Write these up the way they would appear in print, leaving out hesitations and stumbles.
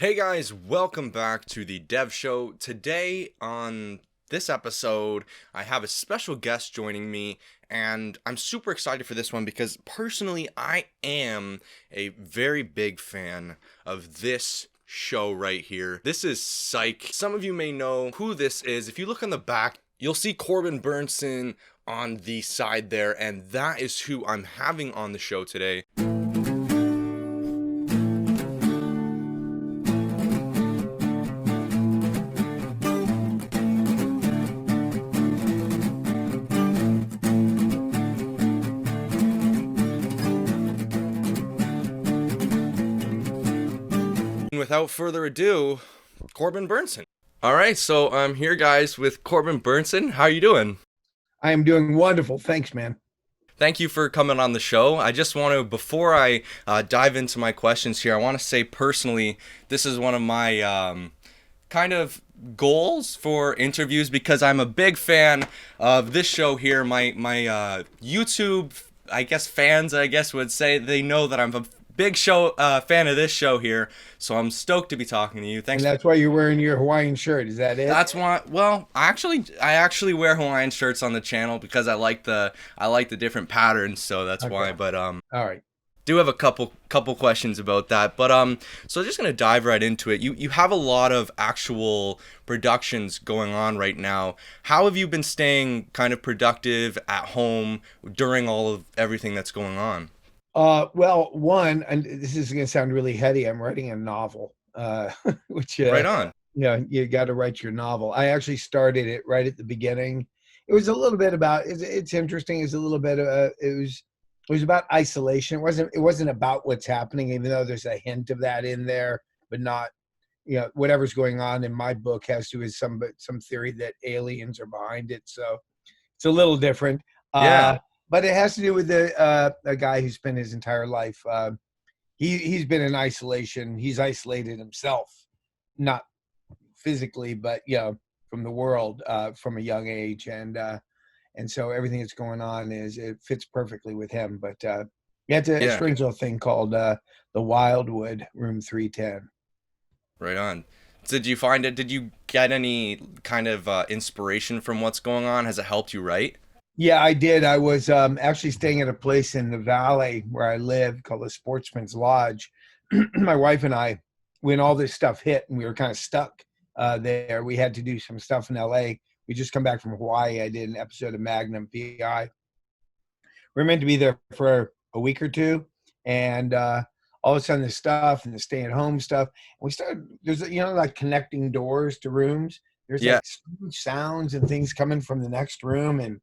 Hey guys, welcome back to the Dev Show. Today on this episode, I have a special guest joining me, and I'm super excited for this one because personally, I am a very big fan of this show right here. This is Psych. Some of you may know who this is. If you look on the back, you'll see Corbin Bernsen on the side there, and that is who I'm having on the show today. Without further ado, Corbin Bernsen. All right, so I'm here, guys, with Corbin Bernsen. How are you doing? I am doing wonderful. Thanks, man. Thank you for coming on the show. I just want to, before I dive into my questions here, I want to say personally, this is one of my kind of goals for interviews because I'm a big fan of this show here. My YouTube, I guess fans, would say they know that I'm a big show fan of this show here. So I'm stoked to be talking to you. And Thanks for. that's why you're wearing your Hawaiian shirt. Is that it? That's why. Well, I actually wear Hawaiian shirts on the channel because I like the different patterns. So that's why. Okay. But All right. do have a couple questions about that. But so just gonna dive right into it. You have a lot of actual productions going on right now. How have you been staying kind of productive at home during all of everything that's going on? Well, one, and this is going to sound really heady. I'm writing a novel, which, Right on. you got to write your novel. I actually started it right at the beginning. It was a little bit about, it's interesting. It's a little bit, it was about isolation. It wasn't about what's happening, even though there's a hint of that in there, but not, whatever's going on in my book has to do with some theory that aliens are behind it. So it's a little different. Yeah. But it has to do with a guy who spent his entire life. He's been in isolation. He's isolated himself, not physically, but from the world from a young age, and so everything that's going on it fits perfectly with him. But yeah, it's a Yeah. strange little thing called the Wildwood Room 310. Right on. Did you find it? Did you get any kind of inspiration from what's going on? Has it helped you write? Yeah, I did. I was actually staying at a place in the valley where I live called the Sportsman's Lodge. My wife and I, when all this stuff hit and we were kind of stuck there, we had to do some stuff in L.A. We just come back from Hawaii. I did an episode of Magnum PI. We were meant to be there for a week or two, and all of a sudden, the stuff and the stay-at-home stuff. And we started. There's like connecting doors to rooms. There's Yeah. like strange sounds and things coming from the next room, and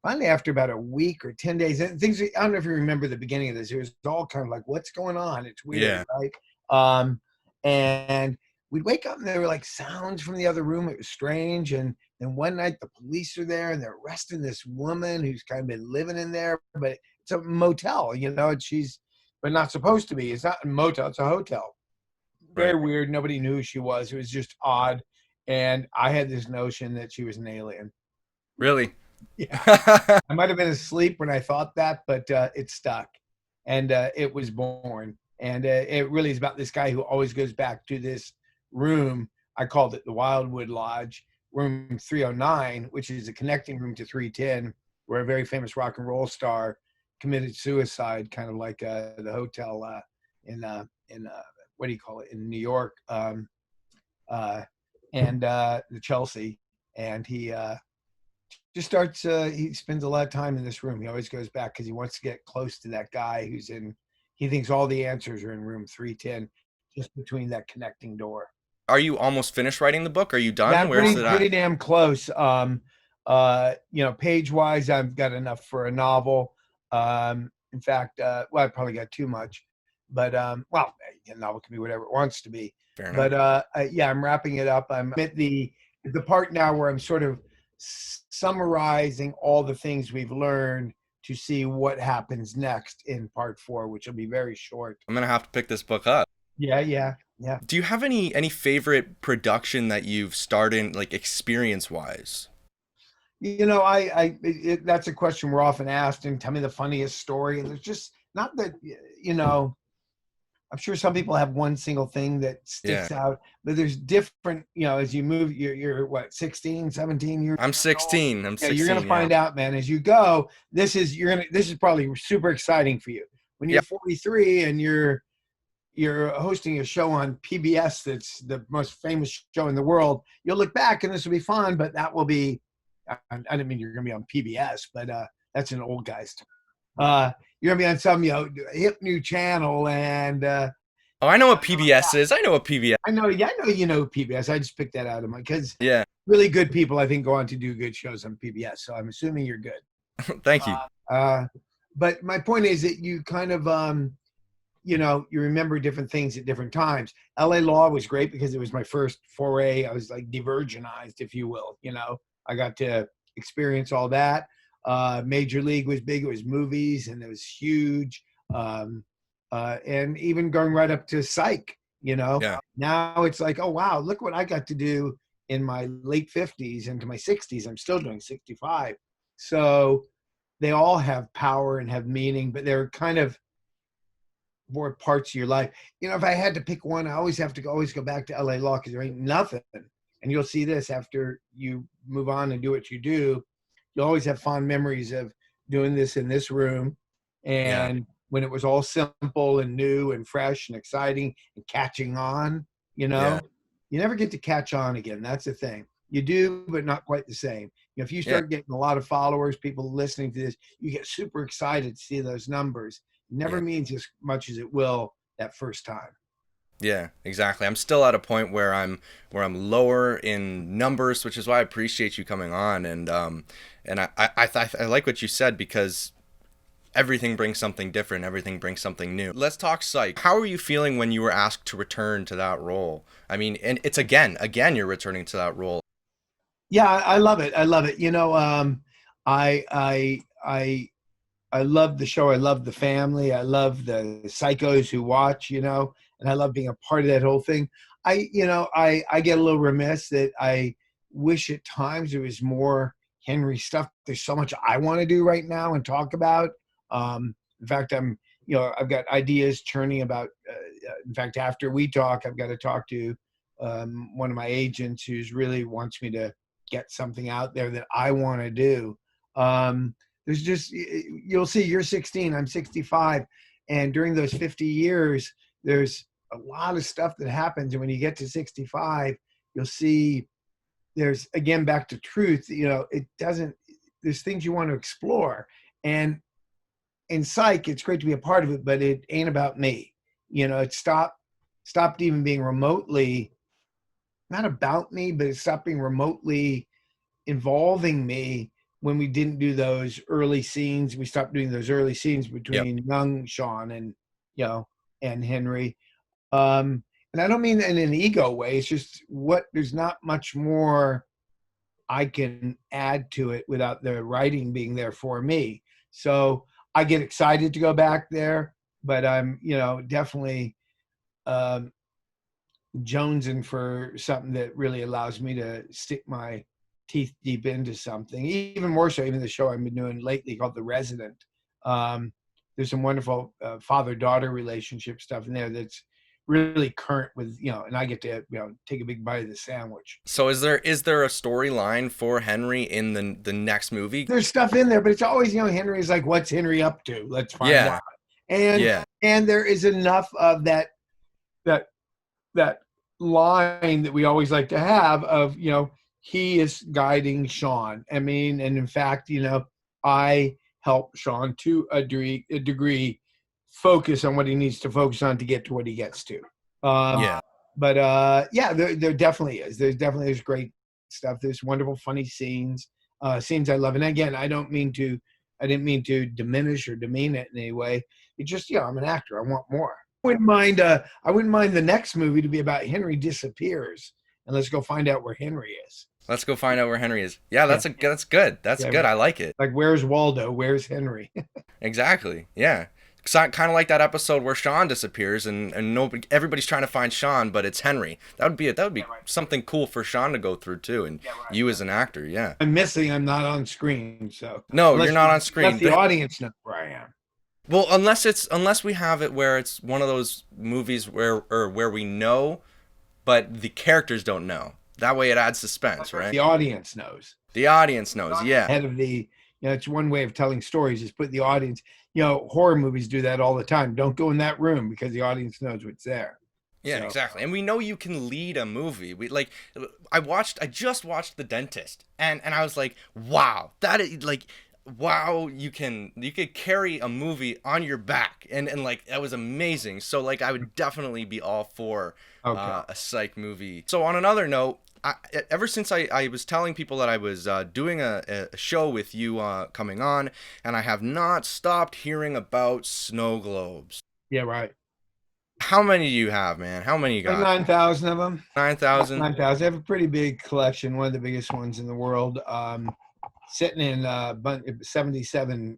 finally, after about a week or 10 days, and things, I don't know if you remember the beginning of this, it was all kind of like, what's going on? It's weird, Yeah. right? And we'd wake up and there were like sounds from the other room. It was strange. And then one night the police are there and they're arresting this woman who's kind of been living in there, but it's a motel, and but not supposed to be. It's not a motel, it's a hotel. Very Right. weird. Nobody knew who she was. It was just odd. And I had this notion that she was an alien. Really? Yeah. I might have been asleep when I thought that, but it stuck, and it was born. And it really is about this guy who always goes back to this room. I called it the Wildwood Lodge, room 309, which is a connecting room to 310, where a very famous rock and roll star committed suicide, kind of like the hotel in what do you call it, in New York, uh, and the Chelsea. And he just starts he spends a lot of time in this room. He always goes back because he wants to get close to that guy he thinks all the answers are in room 310, just between that connecting door. Are you almost finished writing the book? Are you Yeah, done? I'm Where's it pretty at? damn close. Page wise, I've got enough for a novel. In fact, well, I probably got too much, but well, a novel can be whatever it wants to be. Fair enough. But yeah, I'm wrapping it up. I'm at the part now where I'm sort of summarizing all the things we've learned to see what happens next in part 4, which will be very short. I'm gonna have to pick this book up. Yeah, yeah, yeah. Do you have any favorite production that you've starred, like experience wise? That's a question we're often asked, and tell me the funniest story. And there's just not that, you know, I'm sure some people have one single thing that Yeah. sticks out, but there's different, as you move, you're what, 16, 17 years I'm old. 16. I'm Yeah, you're going 16. to Yeah. find out, man, as you go. This is probably super exciting for you. When Yeah. you're 43 and you're hosting a show on PBS that's the most famous show in the world, you'll look back and this will be fun, but that will be, I didn't mean you're going to be on PBS, but that's an old guy's term. You're going to be on some, hip new channel, and Oh, I know what PBS is. I know what PBS. I know you know PBS. I just picked that out of my, because Yeah. really good people, I think, go on to do good shows on PBS. So I'm assuming you're good. Thank you. But my point is that you kind of, you remember different things at different times. L.A. Law was great because it was my first foray. I was like de-virginized, if you will. I got to experience all that. Major League was big. It was movies, and it was huge. And even going right up to Psych, Yeah. Now it's like, oh, wow, look what I got to do in my late 50s into my 60s. I'm still doing 65. So they all have power and have meaning, but they're kind of more parts of your life. If I had to pick one, I always have to always go back to L.A. Law, because there ain't nothing. And you'll see this after you move on and do what you do. You'll always have fond memories of doing this in this room. And when it was all simple and new and fresh and exciting and catching on, you never get to catch on again. That's the thing. You do, but not quite the same. If you start getting a lot of followers, people listening to this, you get super excited to see those numbers. It never means as much as it will that first time. Yeah, exactly. I'm still at a point where I'm lower in numbers, which is why I appreciate you coming on. And I like what you said, because everything brings something different. Everything brings something new. Let's talk Psych. How are you feeling when you were asked to return to that role? I mean, and it's again, you're returning to that role. Yeah, I love it. I love it. I I love the show. I love the family. I love the psychos who watch, and I love being a part of that whole thing. I get a little remiss that I wish at times there was more Henry stuff. There's so much I want to do right now and talk about. In fact, I've got ideas churning about, in fact, after we talk, I've got to talk to one of my agents who's really wants me to get something out there that I want to do. There's just, you'll see, you're 16, I'm 65. And during those 50 years, there's a lot of stuff that happens. And when you get to 65, you'll see there's, again, back to truth, there's things you want to explore. And in Psych, it's great to be a part of it, but it ain't about me. It stopped even being remotely, not about me, but it stopped being remotely involving me when we didn't do those early scenes. We stopped doing those early scenes between young Sean and, and Henry. And I don't mean in an ego way. It's just there's not much more I can add to it without the writing being there for me. So I get excited to go back there, but I'm, definitely jonesing for something that really allows me to stick my teeth deep into something, even more so, even the show I've been doing lately called The Resident. There's some wonderful father-daughter relationship stuff in there that's really current with, and I get to, take a big bite of the sandwich. So is there a storyline for Henry in the next movie? There's stuff in there, but it's always, Henry's like, what's Henry up to? Let's find out. And there is enough of that line that we always like to have of, he is guiding Sean. I mean, and in fact, I help Sean to a degree focus on what he needs to focus on to get to what he gets to. But there definitely is. There's great stuff. There's wonderful, funny scenes I love. And again, I didn't mean to diminish or demean it in any way. It's just, I'm an actor. I want more. I wouldn't mind the next movie to be about Henry disappears, and let's go find out where Henry is. Let's go find out where Henry is. Yeah, that's good. That's good. I like it. Like, where's Waldo? Where's Henry? Exactly. Yeah. Kind of like that episode where Sean disappears and everybody's trying to find Sean, but it's Henry. That would be something cool for Sean to go through too, and you as an actor. Yeah. I'm not on screen, so no, you're not on screen. Let the audience know where I am. Well, unless we have it where it's one of those movies where we know, but the characters don't know. That way, it adds suspense, right? The audience knows. The audience knows, yeah. Ahead of the, it's one way of telling stories is put the audience. Horror movies do that all the time. Don't go in that room because the audience knows what's there. Yeah, So exactly. And we know you can lead a movie. We like I just watched The Dentist and I was like, "Wow, that is like wow, you could carry a movie on your back." And like that was amazing. So like I would definitely be all for okay. a psych movie. So on another note, ever since I was telling people that I was doing a show with you coming on, and I have not stopped hearing about snow globes. Yeah, right. How many do you have, man? How many you Like got? 9,000 of them. 9,000? 9,000. I have a pretty big collection, one of the biggest ones in the world. Sitting in 77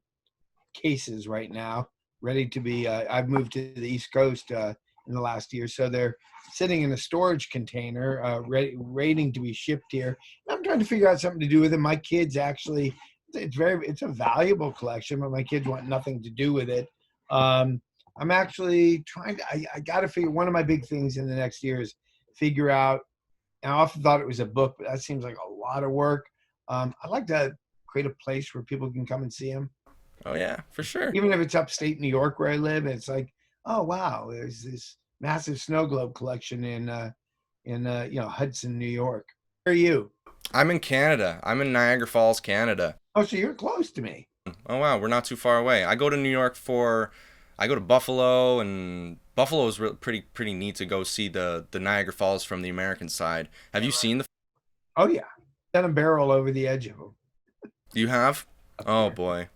cases right now, ready to be. I've moved to the East Coast in the last year, so they're sitting in a storage container, waiting to be shipped here. And I'm trying to figure out something to do with it. My kids actually, it's a valuable collection, but my kids want nothing to do with it. I'm actually trying to. I got to figure. One of my big things in the next year is figure out. I often thought it was a book, but that seems like a lot of work. I'd like to create a place where people can come and see them, Oh yeah, for sure. even if it's upstate New York where I live. It's like, oh wow, there's this massive snow globe collection in Hudson, New York. Where are you? I'm in Canada. I'm in Niagara Falls, Canada. Oh, so you're close to me. Oh wow, we're not too far away. I go to New York for I go to Buffalo, and Buffalo is pretty neat to go see the Niagara Falls from the American side. Have you seen the Oh yeah, done a barrel over the edge of them You have? up Oh there. boy.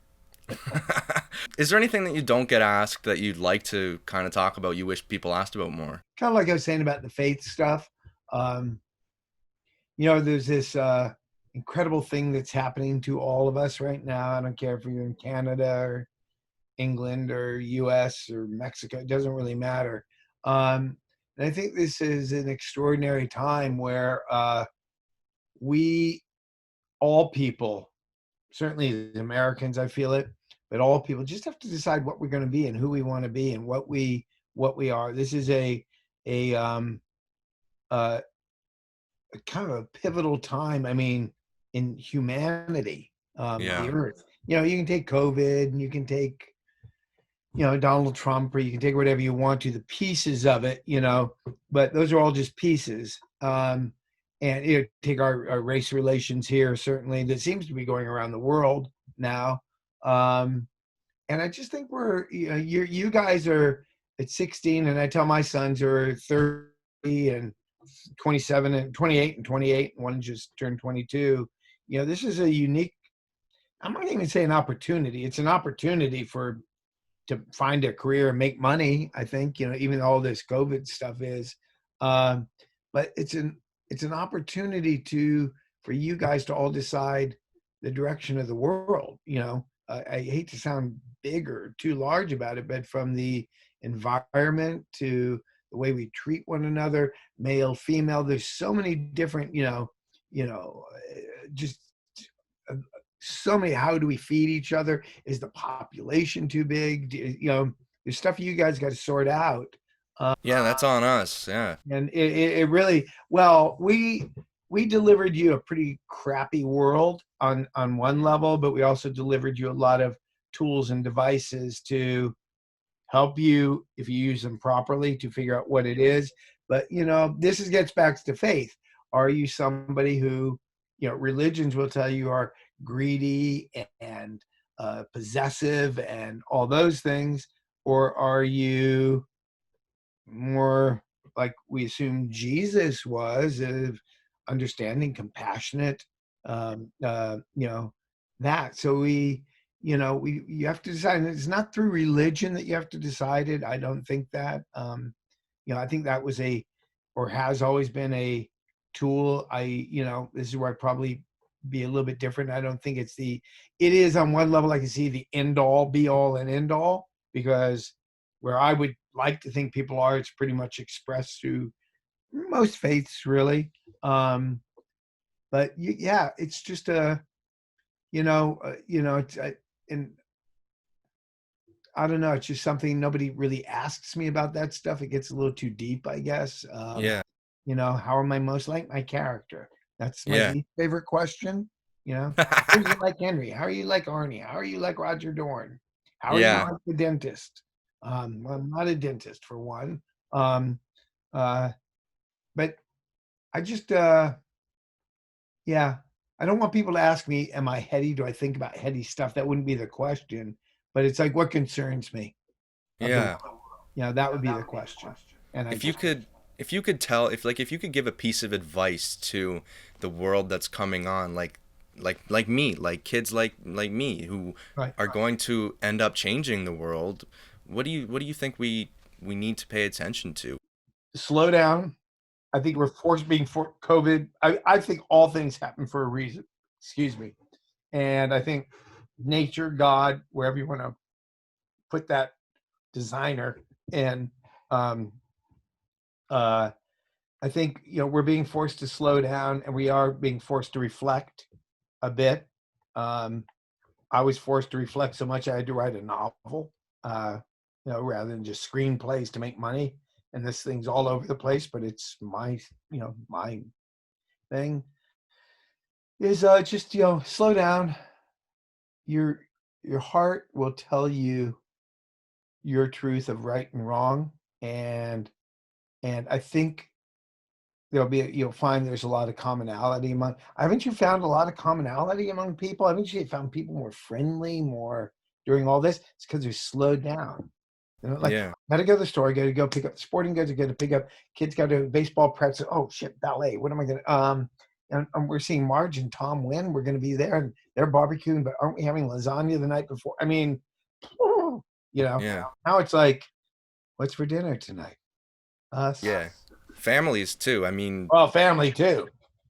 Is there anything that you don't get asked that you'd like to kind of talk about, you wish people asked about more? Kind of like I was saying about the faith stuff. Um, there's this incredible thing that's happening to all of us right now. I don't care if you're in Canada or England or US or Mexico, it doesn't really matter. And I think this is an extraordinary time where we, all people, certainly as Americans, I feel it, but all people just have to decide what we're going to be and who we want to be and what we are. This is a uh, kind of a pivotal time. I mean, in humanity, Yeah. the earth. You can take COVID, and you can take Donald Trump, or you can take whatever you want to, the pieces of it, but those are all just pieces. And take our race relations here, certainly, that seems to be going around the world now. And I just think you guys are at 16, and I tell my sons are 30 and 27 and 28 and 28, and one just turned 22. This is a unique, I'm not even saying opportunity. It's an opportunity to find a career and make money. I think, even all this COVID stuff is, but it's an opportunity for you guys to all decide the direction of the world. I hate to sound big or too large about it, but from the environment to the way we treat one another, male, female, there's so many different, just so many. How do we feed each other? Is the population too big? There's stuff you guys got to sort out. Yeah, that's on us. Yeah. And it really, well, we delivered you a pretty crappy world on one level, but we also delivered you a lot of tools and devices to help you, if you use them properly, to figure out what it is. But gets back to faith. Are you somebody who, religions will tell you are greedy and possessive and all those things, or are you more like we assume Jesus was, of understanding, compassionate, that. So you have to decide. And it's not through religion that you have to decide it. I don't think that. I think that was or has always been a tool. This is where I'd probably be a little bit different. I don't think it is on one level, I can see the end all, be all, and end all, because where I would like to think people are, it's pretty much expressed through most faiths, really. But yeah, it's just it's and I don't know. It's just something nobody really asks me about that stuff. It gets a little too deep, I guess. Yeah. You know, how am I most like my character? That's my Yeah. least favorite question. You know, how are you like Henry? How are you like Arnie? How are you like Roger Dorn? How are you Yeah. like the dentist? Well, I'm not a dentist for one. Um, uh, but I just, yeah, I don't want people to ask me, am I heady? Do I think about heady stuff? That wouldn't be the question. But it's like, what concerns me of the world? Yeah. You know, that would be the question. And I If you just, could if you could tell if you could give a piece of advice to the world that's coming on, like me, like kids like me who right. are going to end up changing the world, what do you think we need to pay attention to? Slow down. I think we're forced being for COVID. I think all things happen for a reason. Excuse me. And I think nature, God, wherever you want to put that designer, and um, uh, I think we're being forced to slow down, and we are being forced to reflect a bit. Um, I was forced to reflect so much I had to write a novel, uh, rather than just screenplays to make money. And this thing's all over the place, but it's my thing is just slow down. Your your heart will tell you your truth of right and wrong, and I think you'll find there's a lot of commonality among. Haven't you found a lot of commonality among people? Haven't you found people more friendly, more during all this? It's because they're slowed down. Like, Yeah. gotta go to the store, gotta go pick up sporting goods, gotta pick up kids, gotta do baseball practice. Oh shit, ballet. What am I gonna and we're seeing Marge and Tom win. We're gonna be there and they're barbecuing, but aren't we having lasagna the night before? I mean, Yeah. now it's like, what's for dinner tonight? Us. Yeah. Families too. I mean, Well, family too.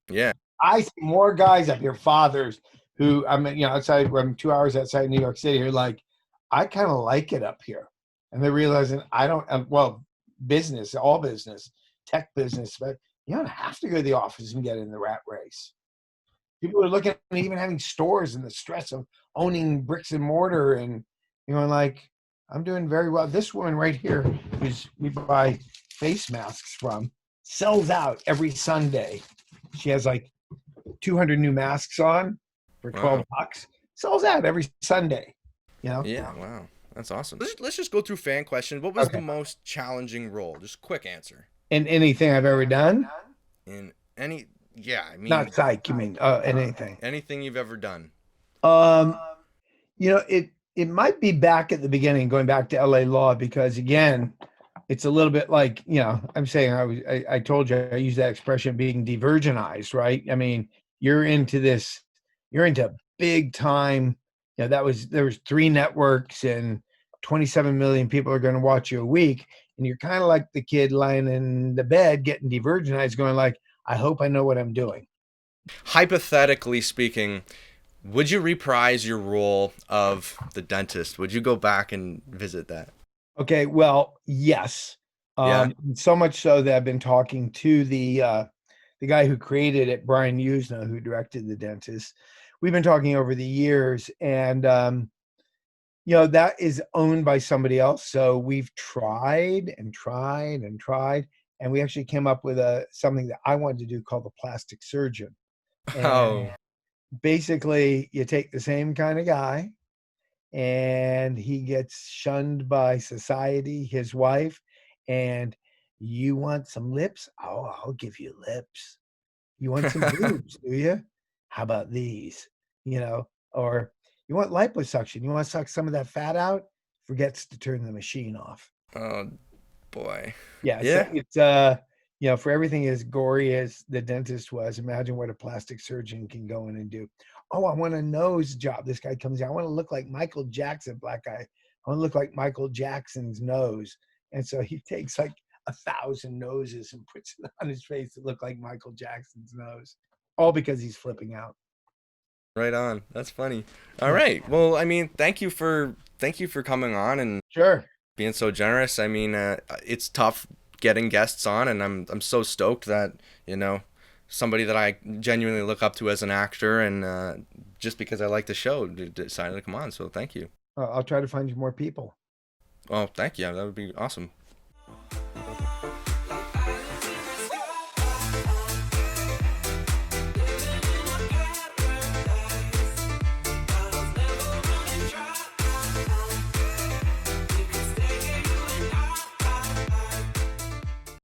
yeah. I see more guys up here, fathers who outside. I'm 2 hours outside New York City. Who are like, I kind of like it up here, and they're realizing I don't. Well, business, all business, tech business, but you don't have to go to the office and get in the rat race. People are looking at even having stores and the stress of owning bricks and mortar, and like I'm doing very well. This woman right here, who's we buy face masks from, sells out every Sunday. She has like 200 new masks on for Wow. $12. Sells out every Sunday, you know? Yeah. Wow. That's awesome. Let's just go through fan questions. What was the Okay. most challenging role? Just quick answer. In anything I've ever done? In any Yeah, I Not mean psych, you mean anything. anything you've ever done. Um, it might be back at the beginning, going back to L.A. Law, because again, it's a little bit like, I'm saying I told you I use that expression being de-virginized, right? I mean, you're into this, you're into big time. There was three networks and 27 million people are going to watch you a week. And you're kind of like the kid lying in the bed getting de-virginized, going like, I hope I know what I'm doing. Hypothetically speaking, would you reprise your role of the dentist? Would you go back and visit that? Okay, well, yes. Yeah. So much so that I've been talking to the guy who created it, Brian Usna, who directed The Dentist. We've been talking over the years, and that is owned by somebody else. So we've tried and tried and tried, and we actually came up with something that I wanted to do called the plastic surgeon. And Oh, basically, you take the same kind of guy, and he gets shunned by society, his wife, and you want some lips? Oh, I'll give you lips. You want some boobs, do you? How about these? Or you want liposuction? You want to suck some of that fat out? Forgets to turn the machine off. oh boy. Yeah, so Yeah. it's for everything as gory as the dentist was, imagine what a plastic surgeon can go in and do. Oh, I want a nose job. This guy comes in. I want to look like Michael Jackson, black guy. I want to look like Michael Jackson's nose. And so he takes like 1,000 noses and puts it on his face to look like Michael Jackson's nose. All because he's flipping out. Right on. That's funny. All Yeah. right. Well, I mean, thank you for coming on and Sure. being so generous. I mean, it's tough getting guests on, and I'm so stoked that somebody that I genuinely look up to as an actor, and just because I like the show, decided to come on. So thank you. I'll try to find you more people. Oh, thank you. That would be awesome.